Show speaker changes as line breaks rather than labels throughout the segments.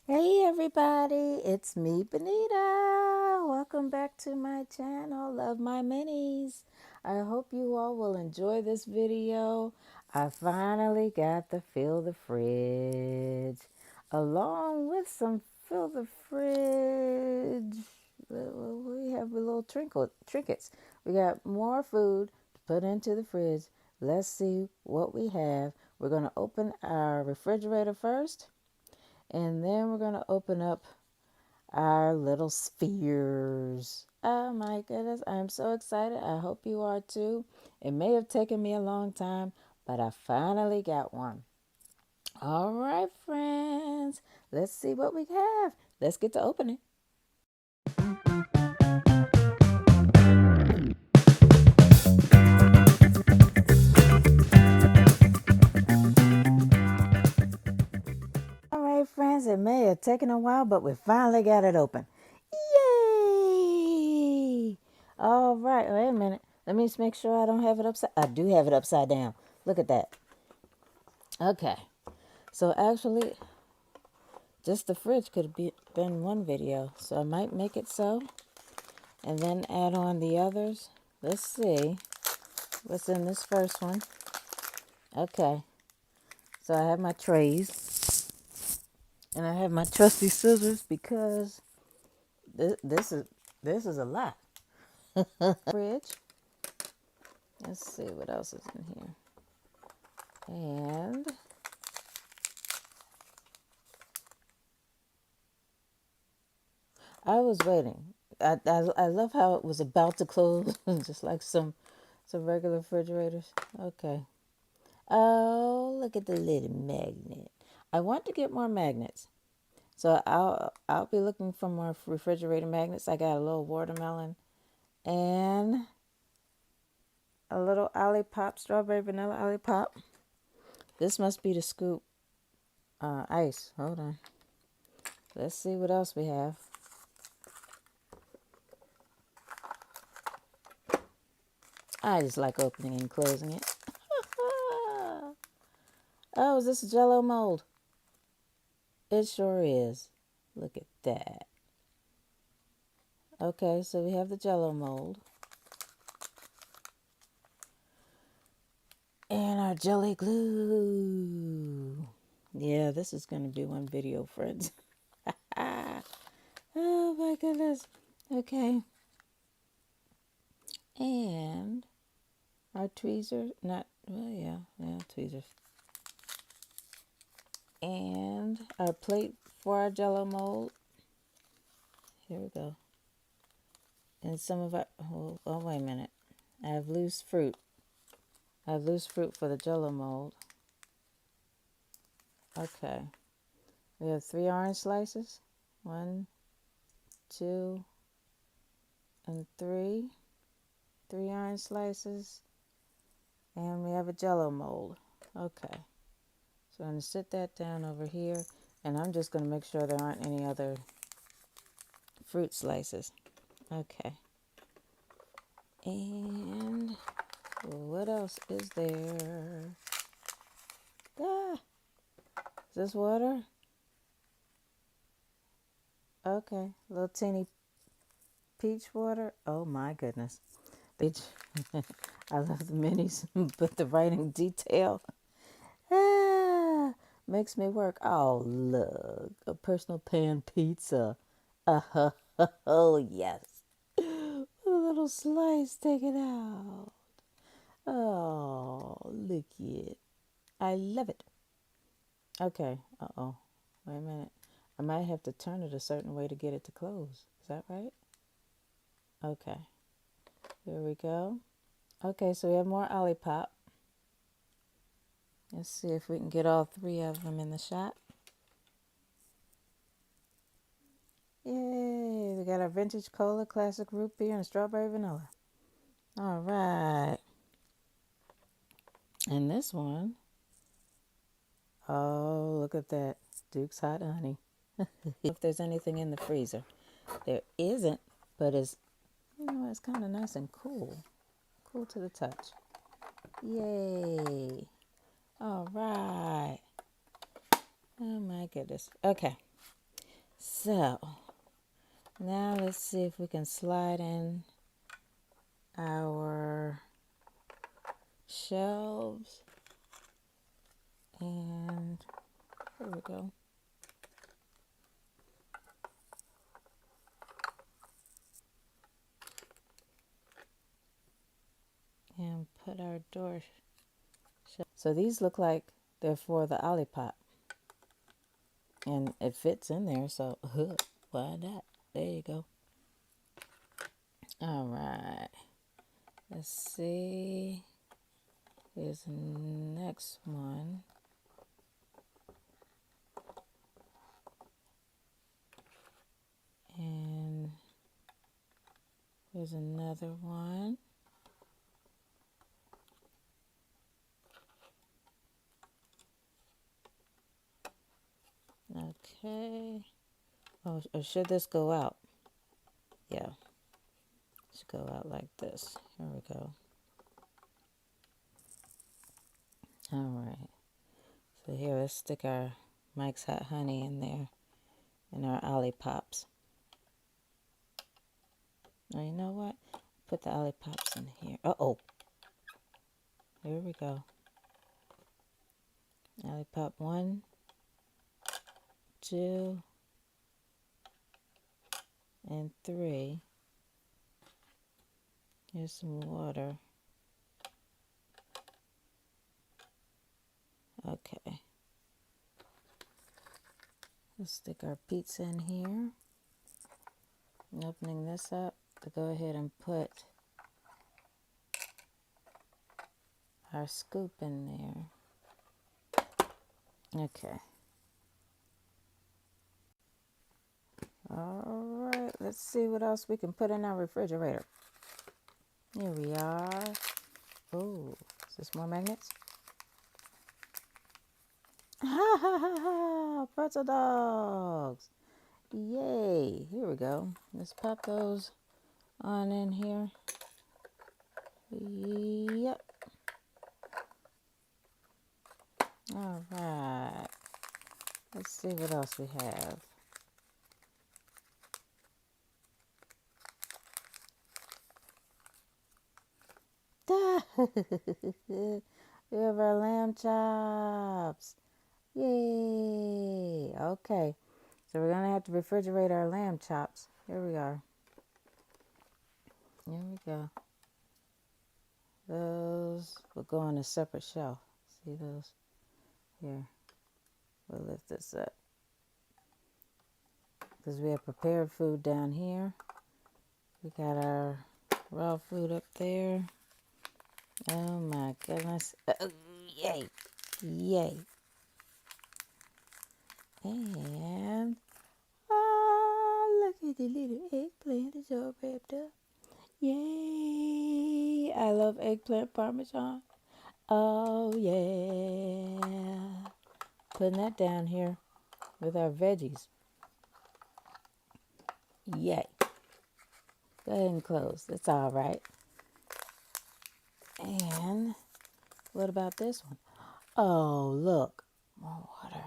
Hey everybody, it's me, Benita. Welcome back to my channel, Love My Minis. I hope you all will enjoy this video. I finally got to fill the fridge, along with some fill the fridge. We have little trinkets. We got more food to put into the fridge. Let's see what we have. We're going to open our refrigerator first. And then we're going to open up our little spheres. Oh my goodness, I'm so excited. I hope you are too. It may have taken me a long time, but I finally got one. All right, friends, let's see what we have. Let's get to opening. All right, friends, it may have taken a while, but we finally got it open. Yay! All right, wait a minute. Let me just make sure I don't have it upside. I do have it upside down. Look at that. Okay. So actually, just the fridge could have been one video. So I might make it so. And then add on the others. Let's see what's in this first one. Okay. So I have my trays. And I have my trusty scissors because this is a lot. Fridge. Let's see what else is in here. And I was waiting. I love how it was about to close, just like some regular refrigerators. Okay. Oh, look at the little magnet. I want to get more magnets. So I'll be looking for more refrigerator magnets. I got a little watermelon and a little Olipop, strawberry vanilla Olipop. This must be the scoop ice. Hold on. Let's see what else we have. I just like opening and closing it. Oh, is this a Jello mold? It sure is. Look at that. Okay, so we have the Jello mold. And our jelly glue. Yeah, this is going to be one video, friends. Oh my goodness. Okay. And our tweezers, tweezers. And our plate for our Jello mold. Here we go. And some of our, wait a minute. I have loose fruit. I have loose fruit for the Jello mold. Okay. We have 3 orange slices. 1, 2, and 3. 3 orange slices. And we have a Jello mold. Okay. So I'm going to sit that down over here. And I'm just going to make sure there aren't any other fruit slices. Okay. And what else is there? Ah, is this water? Okay. Little teeny peach water. Oh my goodness. Peach. I love the minis, but the writing detail makes me work. Oh, look. A personal pan pizza. Oh, yes. A little slice taken out. Oh, look it. I love it. Okay. Uh-oh. Wait a minute. I might have to turn it a certain way to get it to close. Is that right? Okay. Here we go. Okay, so we have more Olipop. Let's see if we can get all 3 of them in the shot. Yay! We got our vintage cola, classic root beer, and strawberry vanilla. All right. And this one, oh, look at that. Duke's Hot Honey. If there's anything in the freezer. There isn't, but it's kind of nice and cool. Cool to the touch. Yay. All right. Oh my goodness. Okay. So now let's see if we can slide in our shelves. And here we go. And put our door shelves. So these look like they're for the Olipop. And it fits in there, so why not? There you go. All right. Let's see. Here's the next one. And here's another one. Okay. Oh, or should this go out? Yeah. It should go out like this. Here we go. All right. So here, let's stick our Mike's Hot Honey in there and our Olipops. Now, you know what? Put the Olipops in here. Uh-oh. Here we go. Olipop 1, 2, and 3. Here's some water. Okay. Let's stick our pizza in here. I'm opening this up to go ahead and put our scoop in there. Okay. All right, let's see what else we can put in our refrigerator. Here we are. Oh, is this more magnets? Ha ha ha ha! Pretzel dogs! Yay! Here we go. Let's pop those on in here. Yep. All right. Let's see what else we have. We have our lamb chops. Yay! Okay. So we're going to have to refrigerate our lamb chops. Here we are. Here we go. Those will go on a separate shelf. See those? Here. We'll lift this up. Because we have prepared food down here. We got our raw food up there. Oh my goodness. Yay. Yay. And, look at the little eggplant. It's all wrapped up. Yay. I love eggplant parmesan. Oh yeah. Putting that down here with our veggies. Yay. Go ahead and close. It's all right. And what about this one? Oh, look. More water.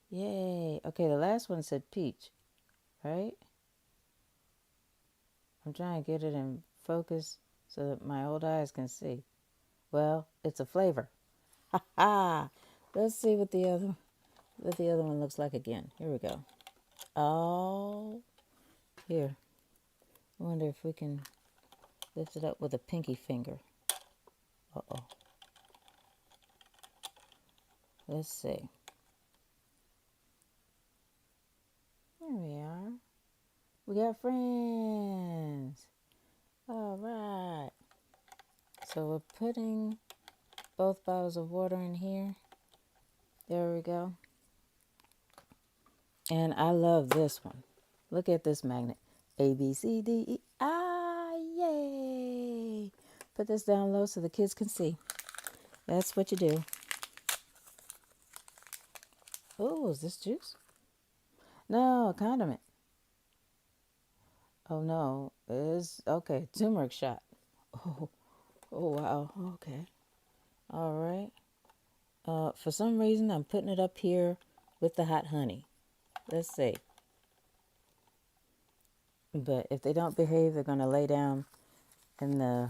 Yay. Okay, the last one said peach, right? I'm trying to get it in focus so that my old eyes can see. Well, it's a flavor. Ha ha. Let's see what the other one looks like again. Here we go. Oh, here. I wonder if we can lift it up with a pinky finger. Uh-oh. Let's see. Here we are. We got friends. All right. So we're putting both bottles of water in here. There we go. And I love this one. Look at this magnet. A, B, C, D, E, I, yay. Put this down low so the kids can see. That's what you do. Oh, is this juice? No, a condiment. Oh, no. It is, okay, turmeric shot. Oh, oh, wow. Okay. All right. For some reason, I'm putting it up here with the hot honey. Let's see. But if they don't behave, they're going to lay down in the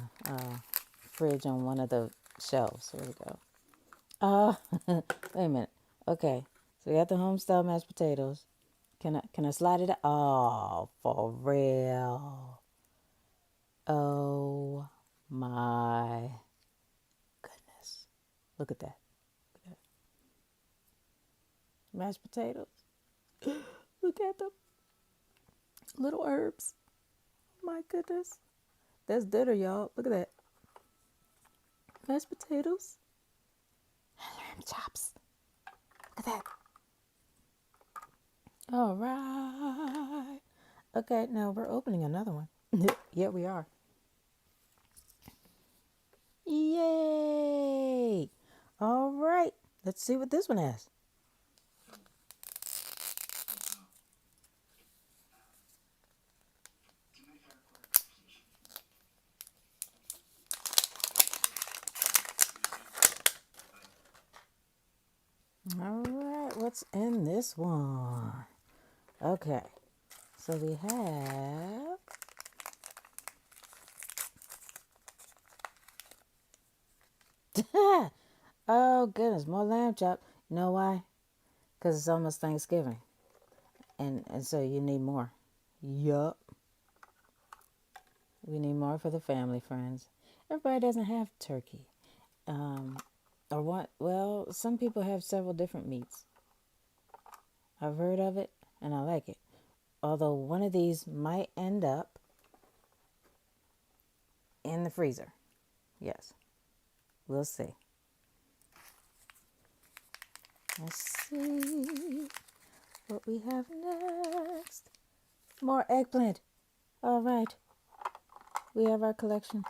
fridge on one of the shelves. Here we go. Wait a minute. Okay, so we got the homestyle mashed potatoes. Can I slide it out? Oh, for real. Oh my goodness. Look at that. Mashed potatoes. Look at them. Little herbs. My goodness. That's dinner, y'all. Look at that. Mashed potatoes. Lamb chops. Look at that. All right. Okay, now we're opening another one. Yeah, we are. Yay! All right. Let's see what this one has. All right, what's in this one? Okay, so we have oh goodness, more lamb chop. You know why? Because it's almost Thanksgiving, and so you need more. Yup, we need more for the family, friends. Everybody doesn't have turkey, or what? Well, some people have several different meats. I've heard of it, and I like it. Although one of these might end up in the freezer. Yes, we'll see. Let's see what we have next. More eggplant. All right. We have our collection.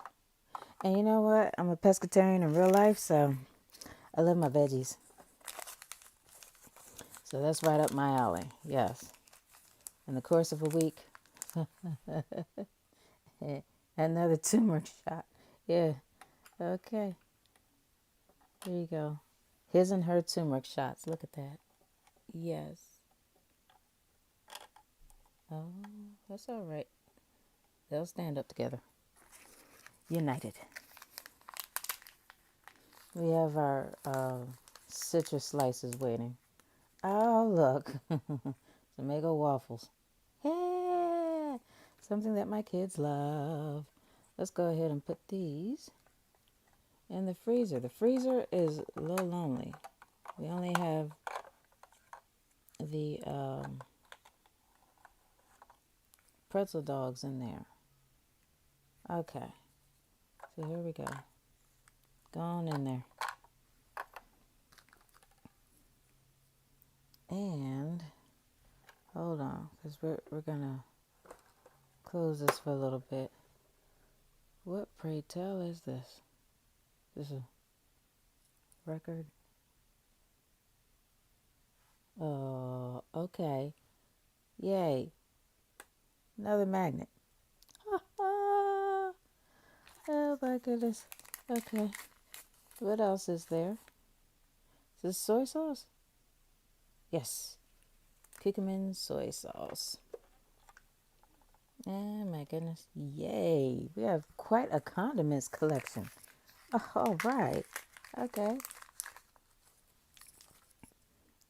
And you know what? I'm a pescatarian in real life, so I love my veggies. So that's right up my alley. Yes. In the course of a week, another turmeric shot. Yeah. Okay. Here you go. His and her turmeric shots. Look at that. Yes. Oh, that's all right. They'll stand up together. United. We have our citrus slices waiting. Oh, look. Tomato waffles. Yeah. Something that my kids love. Let's go ahead and put these in the freezer. The freezer is a little lonely. We only have the pretzel dogs in there. Okay. So here we go. Go on in there. And hold on, because we're gonna close this for a little bit. What, pray tell, is this? This is a record. Oh, okay. Yay. Another magnet. Oh my goodness. Okay. What else is there? Is this soy sauce? Yes. Kikkoman soy sauce. Oh my goodness. Yay. We have quite a condiments collection. Oh, all right. Okay.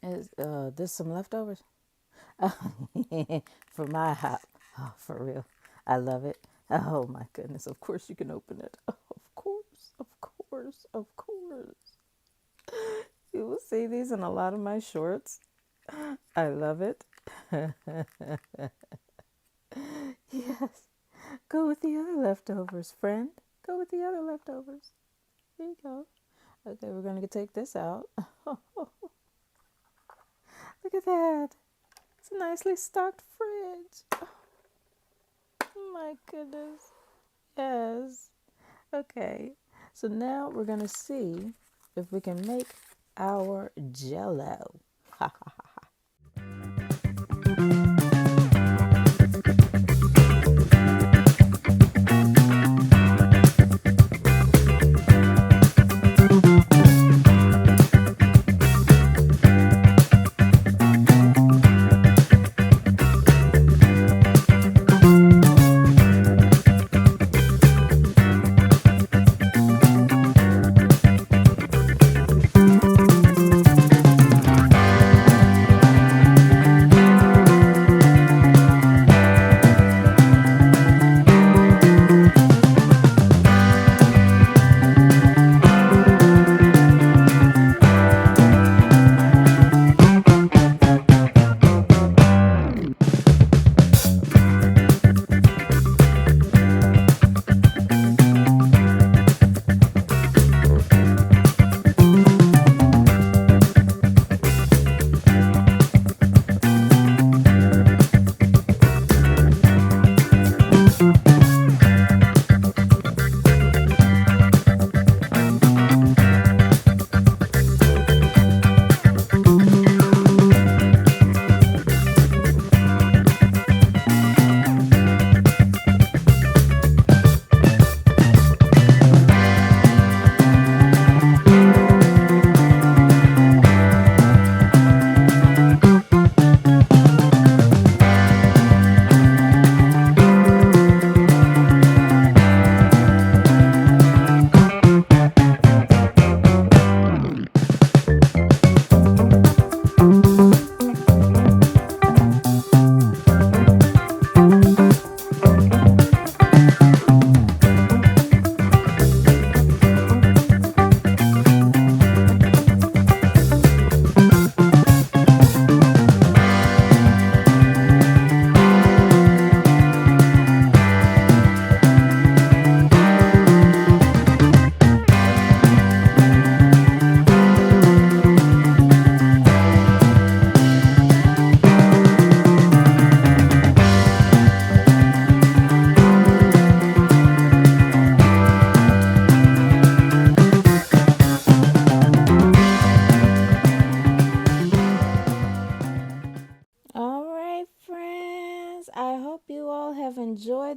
Is this some leftovers? For my hop. Oh, for real. I love it. Oh my goodness. Of course you can open it. Oh, of course. Of course. Of course. You will see these in a lot of my shorts. I love it. Yes. Go with the other leftovers, friend. Go with the other leftovers. There you go. Okay, we're going to take this out. Look at that. It's a nicely stocked fridge. Oh my goodness. Yes. Okay. So now we're going to see if we can make our Jell-O.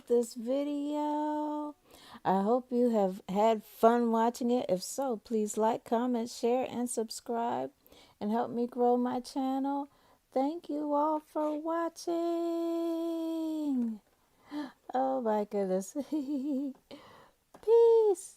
this video. I hope you have had fun watching it. If so, please like, comment, share, and subscribe and help me grow my channel. Thank you all for watching. Oh my goodness. Peace.